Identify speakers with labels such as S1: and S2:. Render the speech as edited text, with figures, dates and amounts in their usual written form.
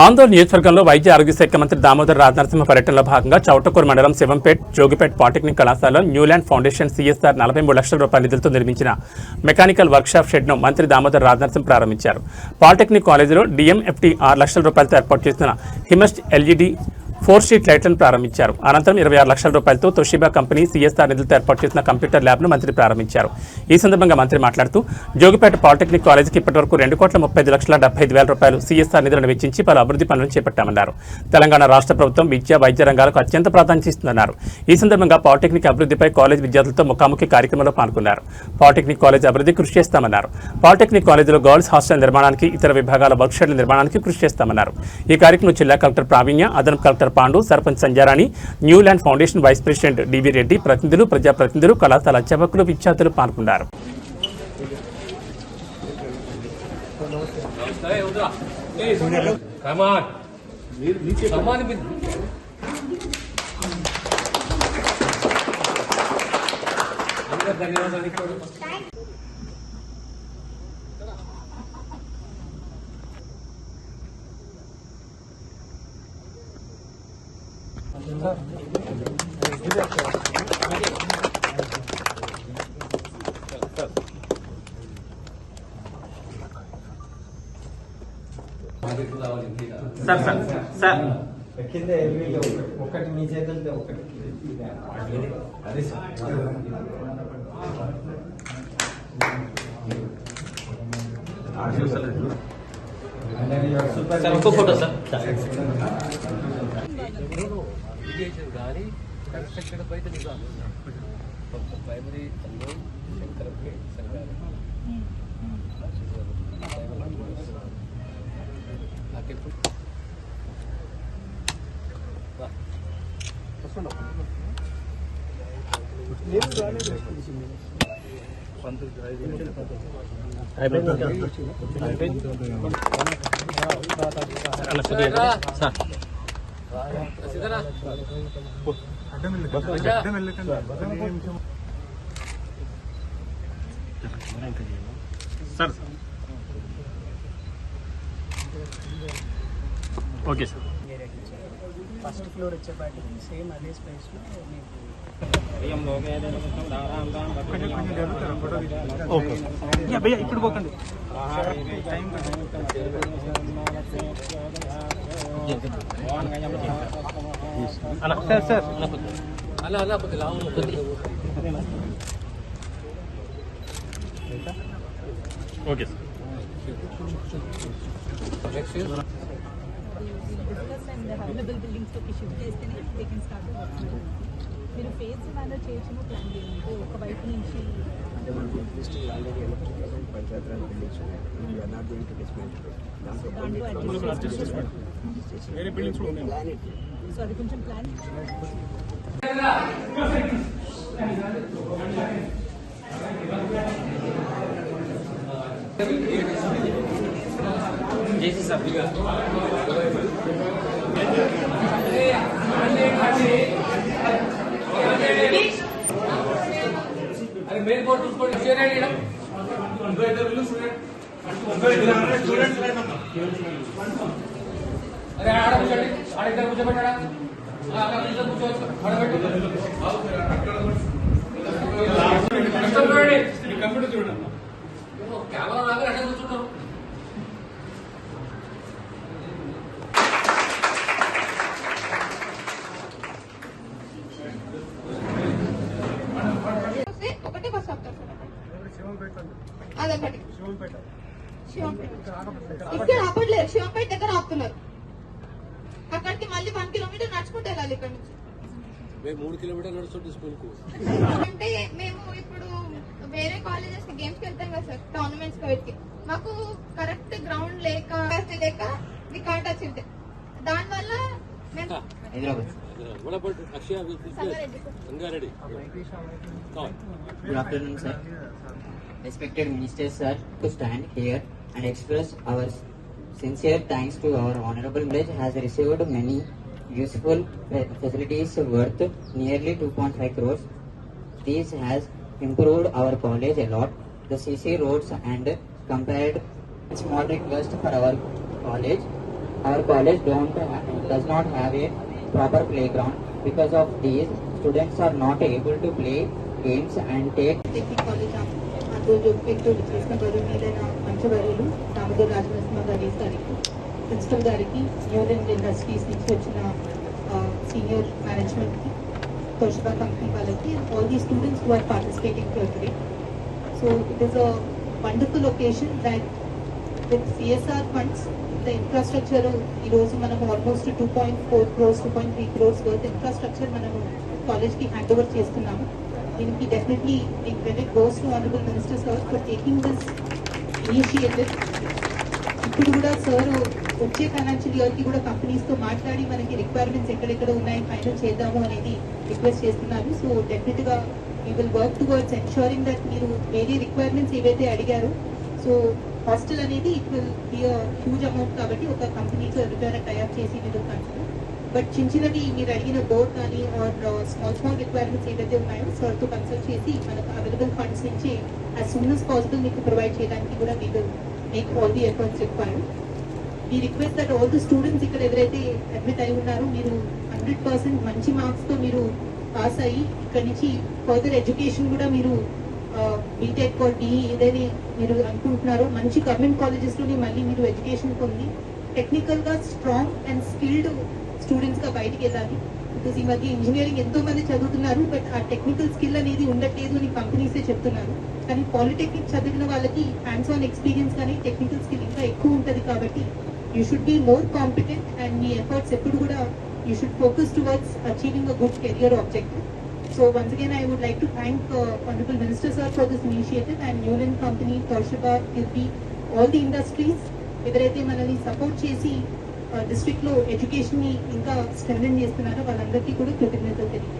S1: ఆందోళన నియోజకవర్గంలో వైద్య ఆరోగ్య శాఖ మంత్రి దామోదర్ రాజనరసింహ పర్యటనలో భాగంగా చౌటకూరు మండలం శివంపేట్ జోగిపేట్ పాలిటెక్నిక్ కళాశాలలో న్యూల్యాండ్ ఫౌండేషన్ సిఎస్ఆర్ 43 లక్షల రూపాయల నిధులతో నిర్మించిన మెకానికల్ వర్క్షాప్ షెడ్ను మంత్రి దామోదర్ రాజనరసింహ ప్రారంభించారు. పాలిటెక్నిక్ కాలేజీలో డిఎంఎఫ్టీ 6 లక్షల రూపాయలతో ఏర్పాటు చేసిన హిమస్ట్ ఎల్ఈడి 4 స్ట్రీట్ లైట్లను ప్రారంభించారు. అనంతరం 26 లక్షల రూపాయలతో తొషిబా కంపెనీ సిఎస్ఆర్ నిధులతో ఏర్పాటు చేసిన కంప్యూటర్ ల్యాబ్ను మంత్రి ప్రారంభించారు. ఈ సందర్భంగా మంత్రి మాట్లాడుతూ జోగిపేట పాలిటెక్నిక్ కాలేజీకి ఇప్పటివరకు 2,35,75,000 రూపాయలు సిఎస్ఆర్ నిధులను వెచ్చించి పలు అభివృద్ధి పనులను చేపట్టామన్నారు. తెలంగాణ రాష్ట్ర ప్రభుత్వం విద్య వైద్య రంగాలకు అత్యంత ప్రాధాన్యత ఇస్తుందన్నారు. ఈ సందర్భంగా పాలిటెక్నిక్ అభివృద్ధిపై కాలేజ్ విద్యార్థులతో ముఖాముఖి కార్యక్రమంలో పాల్గొన్నారు. పాలిటెక్నిక్ కాలేజ్ అభివృద్ధి కృషి చేస్తామన్నారు. పాలిటెక్నిక్ కాలేజీలో గర్ల్స్ హాస్టల్ నిర్మాణానికి ఇతర విభాగాల వర్క్ షెడ్ల నిర్మాణానికి కృషి చేస్తామన్నారు. ఈ కార్యక్రమంలో జిల్లా కలెక్టర్ ప్రావీణ్య, అదనపు collector Pandu, sarpanch Sanjarani, Newland foundation vice president DV Reddy, ప్రతినిధులు, ప్రజాప్రతినిధులు, కళాశాల అధ్యాపకులు, విద్యార్థులు పాల్గొన్నారు.
S2: కింద ఒకటి మీ చేతులతో ఒకటి అది సూపర్ ఫోటో సార్ గారి కన్స్ట్రక్షన్ బయట primary
S1: sir okay sir.
S3: First floor వచ్చేపాటికి సేమ్ అదే స్పేస్లో మీకు
S1: ఇప్పుడు పోకండి. సార్
S3: అలా అలా కొద్ది లాభం కొద్ది
S1: ఓకే సార్.
S4: అవైలబుల్ బిల్డింగ్స్ లోకి షిఫ్ట్ చేస్తేనే they can start the work. మీరు ఫేజ్ మేనేజ్ చేయొచ్చు ప్లాన్ చేయండి. ఒక వైపు నుంచి సో అది కొంచెం ప్లాన్
S3: చేసి సార్ अरे मेन बोर्ड उसको शेयर है ना उनको इधर बिल्कुल स्टूडेंट अरे आड़ा पूछो आड़ा इधर पूछो बेटा आड़ा इधर पूछो खड़ा बैठो कंप्यूटर చూడండి కెమెరా లాగా అక్కడ కూర్చుంటారు.
S5: ఇక్కడ ఆపట్లేదు, శివంపేట దగ్గర ఆపుతున్నారు. అక్కడికి మళ్ళీ 1 కిలోమీటర్ నడుచుకుంటూ వెళ్ళాలి. ఇక్కడ నుంచి
S3: 3 కిలోమీటర్లు నడుస్తుంటే స్కూల్ కు
S5: అంటే మేము ఇప్పుడు వేరే కాలేజెస్ కి గేమ్స్ కి వెళ్తాం కదా సార్, టోర్నమెంట్స్ కి. మాకు కరెక్ట్ గ్రౌండ్ లేక వి కాంట్ అచీవ్. దానివల్ల మేము
S6: Good afternoon, sir. Respected ministers, sir, to stand here and express our sincere thanks to our honorable village has received many useful facilities worth nearly 2.5 crores. This has improved our college a lot. The CC roads and compared small request for our college. our college does not have a proper playground. Because of these, students are not able to play games and take
S4: technique college అందులో జోగిపేటలో చేసిన గౌరవనీయులైన మంచవర్యులు దామోదర్ రాజనరసింహ గారికి principal గారికి Newland industries నుంచి వచ్చిన senior మేనేజ్మెంట్కి Toshiba company వాళ్ళకి all the students who are participating here today. So it is a wonderful occasion that with CSR funds the infrastructure ఈరోజు మనం almost 2.4 crores 2.3 crores worth infrastructure మనము కాలేజ్కి hand over చేస్తున్నాము. దీనికి డెఫినెట్లీ ఈ credit goes to honourable minister sir for taking this initiative. ఇప్పుడు కూడా sir వచ్చే ఫైనాన్షియల్ ఇయర్కి కూడా కంపెనీస్తో మాట్లాడి మనకి రిక్వైర్మెంట్స్ ఎక్కడెక్కడ ఉన్నాయి ఫైనల్ చేద్దాము అనేది రిక్వెస్ట్ చేస్తున్నారు. సో డెఫినెట్గా we will work towards ensuring that మీరు వేరే రిక్వైర్మెంట్స్ ఏవైతే అడిగారో సో హాస్టల్ అనేది it will be a huge amount కాబట్టి ఒక కంపెనీతో ఎవరికైనా టైఅప్ చేసి మీరు కన్సిడర్. బట్ చిన్న చిన్నవి మీరు అడిగిన బోర్డ్ కానీ ఆర్ స్మాల్ రిక్వైర్మెంట్స్ ఏవైతే ఉన్నాయో సార్తో కన్సల్ట్ చేసి మనకు అవైలబుల్ ఫండ్స్ నుంచి యాజ్ సూన్ as పాసిబుల్ మీకు ప్రొవైడ్ చేయడానికి కూడా we will make all the efforts required. ఈ request that all the students ఇక్కడ ఎవరైతే అడ్మిట్ అయి ఉన్నారో మీరు 100% మంచి మార్క్స్తో మీరు పాస్ అయ్యి ఇక్కడ నుంచి ఫర్దర్ ఎడ్యుకేషన్ కూడా మీరు బీటెక్ ఆర్ డిఈ ఏదైనా మీరు అనుకుంటున్నారో మంచి గవర్నమెంట్ కాలేజెస్లోని మళ్ళీ మీరు ఎడ్యుకేషన్ పొంది టెక్నికల్గా స్ట్రాంగ్ అండ్ స్కిల్డ్ స్టూడెంట్స్గా బయటికి వెళ్ళాలి. బికాస్ ఈ మధ్య ఇంజనీరింగ్ ఎంతో మంది చదువుతున్నారు బట్ ఆ టెక్నికల్ స్కిల్ అనేది ఉండట్లేదు అని కంపెనీసే చెప్తున్నారు. కానీ పాలిటెక్నిక్ చదివిన వాళ్ళకి హ్యాండ్స్ ఆన్ ఎక్స్పీరియన్స్ కానీ టెక్నికల్ స్కిల్ ఇంకా ఎక్కువ ఉంటుంది కాబట్టి you should be more competent and me efforts ఎప్పుడు కూడా you should focus towards achieving a good career objective. So once again, I would like to thank Honorable Minister Sir for this initiative and Newland Company, Toshiba, Kirby, all the industries. ఎవరైతే మనల్ని support చేసి డిస్ట్రిక్ట్లో ఎడ్యుకేషన్ని ఇంకా strengthen చేస్తున్నారో వాళ్ళందరికీ కూడా కృతజ్ఞతలు తెలియజేస్తున్నాను.